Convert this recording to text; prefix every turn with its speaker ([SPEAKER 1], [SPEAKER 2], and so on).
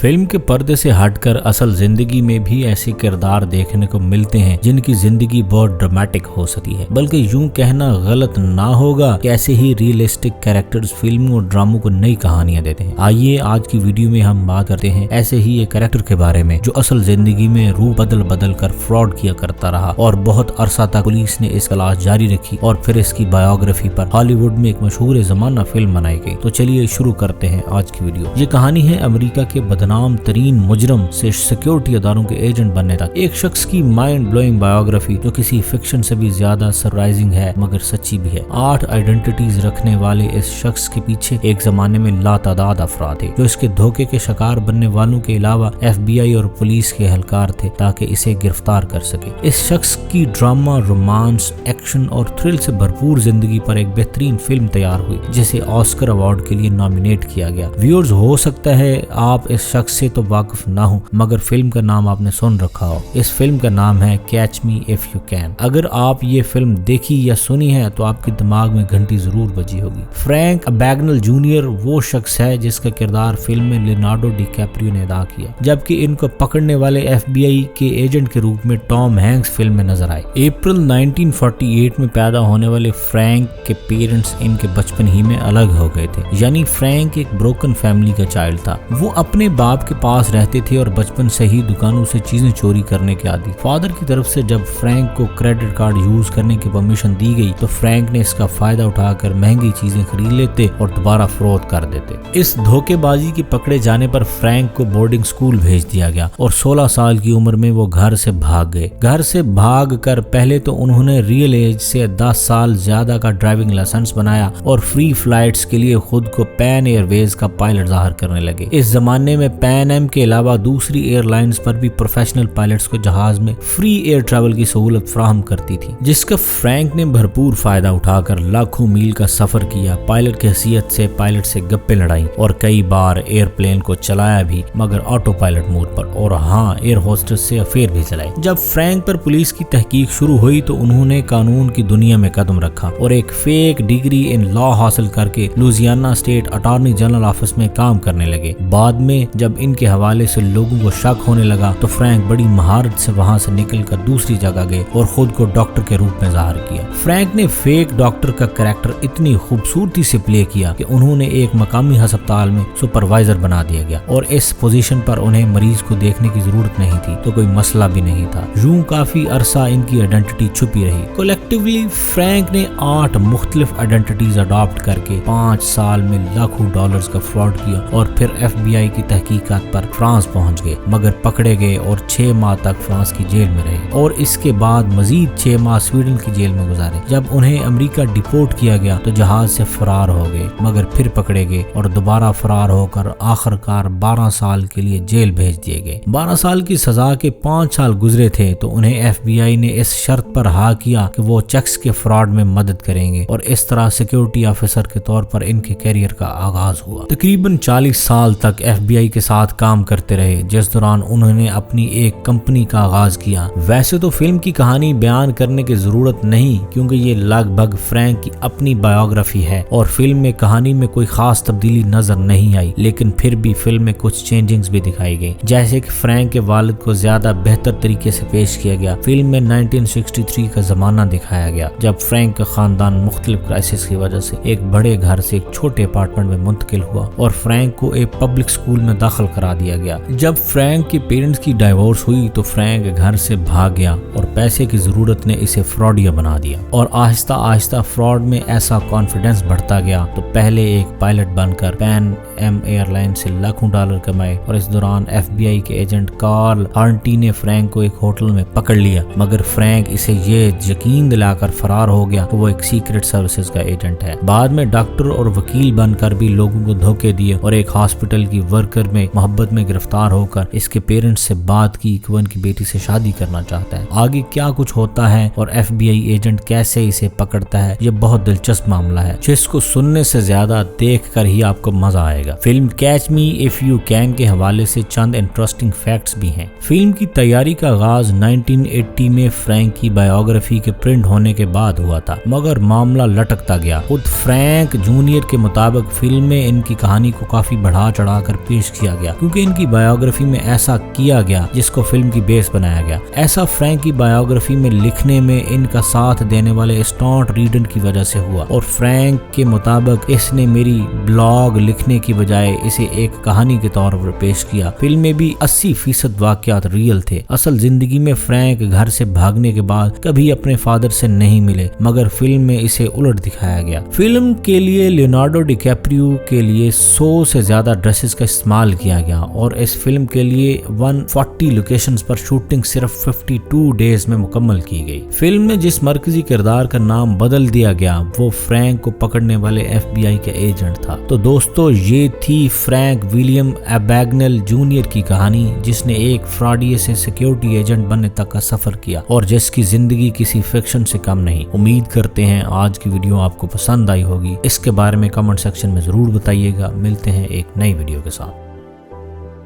[SPEAKER 1] Film के पर्दे से हटकर असल जिंदगी में भी ऐसे किरदार देखने को मिलते हैं जिनकी जिंदगी बहुत ड्रामेटिक हो सकती है, बल्कि यूं कहना गलत ना होगा कि ऐसे ही रियलिस्टिक कैरेक्टर्स फिल्मों और ड्रामों को नई कहानियां देते हैं। आइए आज की वीडियो में हम बात करते हैं ऐसे ही एक कैरेक्टर के बारे में जो असल जिंदगी में रूप बदल बदल कर फ्रॉड किया करता रहा और बहुत अरसा तक पुलिस ने इस तलाश जारी रखी और फिर इसकी बायोग्राफी पर हॉलीवुड में एक मशहूर जमाना फिल्म बनाई गई। तो चलिए शुरू करते हैं आज की वीडियो। ये कहानी है अमेरिका के बदनाम तरीन मुजरम से सिक्योरिटी अदारों के एजेंट बनने तक एक शख्स की माइंड ब्लोइंग बायोग्राफी जो किसी फिक्शन से भी ज्यादा सरप्राइजिंग है मगर सच्ची भी है। 8 आइडेंटिटीज रखने वाले इस शख्स के पीछे एक जमाने में लातादाद अफराद थे जो इसके धोखे के शिकार बनने वालों के अलावा FBI और पुलिस के एहलकार थे ताकि इसे गिरफ्तार कर सके। इस शख्स की ड्रामा, रोमांस, एक्शन और थ्रिल से भरपूर जिंदगी पर एक बेहतरीन फिल्म तैयार हुई जिसे ऑस्कर अवार्ड के लिए नॉमिनेट किया गया। व्यूअर्स, हो सकता है आप इस शख्स से तो वाकिफ ना हो मगर फिल्म का नाम आपने सुन रखा हो। इस फिल्म का नाम है catch me if you can. अगर आप ये फिल्म देखी या सुनी है तो आपके दिमाग में घंटी जरूर बजी होगी। फ्रैंक अबैगनल जूनियर वो शख्स है जिसका किरदार फिल्म में लियोनार्डो डिकैप्रियो ने अदा किया, जबकि इनको पकड़ने वाले FBI के एजेंट के रूप में टॉम हैंक्स फिल्म में नजर आए। अप्रैल 1948 में पैदा होने वाले फ्रैंक के पेरेंट्स इनके बचपन ही में अलग हो गए थे, यानी फ्रैंक एक ब्रोकन फैमिली का चाइल्ड था। वो अपने बाप के पास रहते थे और बचपन से ही दुकानों से चीजें चोरी करने के आदी। फादर की तरफ से जब फ्रैंक को क्रेडिट कार्ड यूज करने की परमिशन दी गई तो फ्रैंक ने इसका फायदा उठाकर महंगी चीजें खरीद लेते और दोबारा फ्रॉड कर देते। इस धोखेबाजी के पकड़े जाने पर फ्रैंक को बोर्डिंग स्कूल भेज दिया गया और 16 साल की उम्र में वो घर से भाग गए। घर से भाग कर पहले तो उन्होंने रियल एज से 10 साल ज्यादा का ड्राइविंग लाइसेंस बनाया और फ्री फ्लाइट्स के लिए खुद को पैन एयरवेज का पायलट जाहिर करने लगे। इस जमाने में पैन एम के अलावा दूसरी एयरलाइंस पर भी प्रोफेशनल पायलट्स को जहाज में फ्री एयर ट्रैवल की सहूलत फ्राहम करती थी, जिसका फ्रैंक ने भरपूर फायदा उठाकर लाखों मील का सफर किया। पायलट की हैसियत से पायलट से गप्पे लड़ाई और कई बार एयरप्लेन को चलाया भी मगर ऑटो पायलट मोड पर, और हाँ, एयर होस्टेस से अफेयर भी चलाई। जब फ्रैंक पर पुलिस की तहकीक शुरू हुई तो उन्होंने कानून की दुनिया में कदम रखा और एक फेक डिग्री इन लॉ हासिल करके Louisiana state attorney general office में काम करने लगे। बाद में जब इनके हवाले से लोगों को शक होने लगा तो फ्रैंक बड़ी महारत से वहां से निकलकर दूसरी जगह गए और खुद को डॉक्टर के रूप में जाहिर किया। फ्रैंक ने फेक डॉक्टर का कैरेक्टर इतनी खूबसूरती से प्ले किया कि उन्होंने एक मकामी अस्पताल में सुपरवाइजर बना दिया गया और इस पोजीशन पर उन्हें मरीज को देखने की जरूरत नहीं थी तो कोई मसला भी नहीं था। यूं काफी अरसा इनकी आइडेंटिटी छुपी रही। कलेक्टिवली फ्रैंक ने 8 मुख्तलिफ आइडेंटिटीज अडॉप्ट करके 5 साल में लाखों डॉलर्स का फ्रॉड किया और फिर FBI की तहकीकात पर फ्रांस पहुंच गए मगर पकड़े गए और 6 माह तक फ्रांस की जेल में रहे और इसके बाद मजीद 6 माह स्वीडन की जेल में गुजारे। जब उन्हें अमेरिका डिपोर्ट किया गया तो जहाज से फरार हो गए मगर फिर पकड़े गए और दोबारा फरार होकर आखिरकार 12 साल के लिए जेल भेज दिए गए। 12 साल की सजा के 5 साल गुजरे थे तो उन्हें FBI ने इस शर्त पर हाँ किया कि वो चेक्स के फ्रॉड में मदद करेंगे और इस तरह सिक्योरिटी ऑफिसर के तौर पर इनके कैरियर का आगाज हुआ। तकरीबन 40 साल तक FBI के साथ काम करते रहे, जिस दौरान उन्होंने अपनी एक कंपनी का आगाज किया। वैसे तो फिल्म की कहानी बयान करने की जरूरत नहीं क्योंकि ये लगभग फ्रैंक की अपनी बायोग्राफी है और फिल्म में कहानी में कोई खास तब्दीली नजर नहीं आई, लेकिन फिर भी फिल्म में कुछ चेंजिंग्स भी दिखाई गई, जैसे कि फ्रैंक के वालिद को ज्यादा बेहतर तरीके से पेश किया गया। फिल्म में 1963 का जमाना दिखाया गया जब फ्रैंक का खानदान मुख्तलिफ क्राइसिस की वजह से एक बड़े घर से एक छोटे अपार्टमेंट में मुंतकिल हुआ और फ्रैंक को एक पब्लिक स्कूल में दाखिल करा दिया गया। जब फ्रैंक के पेरेंट्स की डाइवोर्स हुई तो फ्रैंक घर से भाग गया और पैसे की जरूरत ने इसे फ्रॉडिया बना दिया और आहिस्ता आहिस्ता फ्रॉड में ऐसा कॉन्फिडेंस बढ़ता गया तो पहले एक पायलट बनकर पैन एम एयरलाइन से लाखों डॉलर कमाए और इस दौरान FBI के एजेंट कार्ल हार्टी ने फ्रैंक को एक होटल में पकड़ लिया मगर फ्रैंक इसे ये यकीन दिलाकर फरार हो गया कि वो एक सीक्रेट सर्विसेज का एजेंट है। बाद में डॉक्टर और वकील बनकर भी लोगों को धोखे दिए और एक हॉस्पिटल की वर्कर में मोहब्बत में गिरफ्तार होकर इसके पेरेंट्स से बात की कि वो उनकी बेटी से शादी करना चाहता है। आगे क्या कुछ होता है और FBI एजेंट कैसे इसे पकड़ता है, ये बहुत दिलचस्प मामला है जिसको सुनने से ज्यादा देख कर ही आपको मजा आएगा। Film catch me if you can के हवाले से चंद इंटरेस्टिंग फैक्ट्स भी हैं। फिल्म की तैयारी का आगाज 1980 में फ्रैंक की बायोग्राफी के प्रिंट होने के बाद हुआ था मगर मामला लटकता गया। खुद फ्रैंक जूनियर के मुताबिक फिल्म में इनकी कहानी को काफी बढ़ा चढ़ा कर पेश किया किया गया, क्योंकि इनकी बायोग्राफी में ऐसा किया गया जिसको फिल्म की बेस बनाया गया। ऐसा फ्रैंक की बायोग्राफी में लिखने में इनका साथ देने वाले स्टॉन्ट रीडर की वजह से हुआ, और फ्रैंक के मुताबिक इसने मेरी ब्लॉग लिखने की बजाय इसे एक कहानी के तौर पर पेश किया। फिल्म में भी 80% वाकयात रियल थे। असल जिंदगी में फ्रैंक घर से भागने के बाद कभी अपने फादर से नहीं मिले, मगर फिल्म में इसे उलट दिखाया गया। फिल्म के लिए लियोनार्डो डिकैप्रियो के लिए 100 से ज्यादा ड्रेसेस का इस्तेमाल किया गया, और इस फिल्म के लिए 140 लोकेशंस पर शूटिंग सिर्फ 52 डेज में मुकम्मल की गई। फिल्म में जिस मरकजी किरदार का नाम बदल दिया गया वो फ्रैंक को पकड़ने वाले FBI के एजेंट था। तो दोस्तों, ये थी फ्रैंक विलियम एबैगनेल जूनियर की कहानी, जिसने एक फ्रॉडिये से सिक्योरिटी एजेंट बनने तक का सफर किया और जिसकी जिंदगी किसी फिक्शन से कम नहीं। उम्मीद करते हैं आज की वीडियो आपको पसंद आई होगी। इसके बारे में कमेंट सेक्शन में जरूर बताइएगा। मिलते हैं एक नई वीडियो के साथ।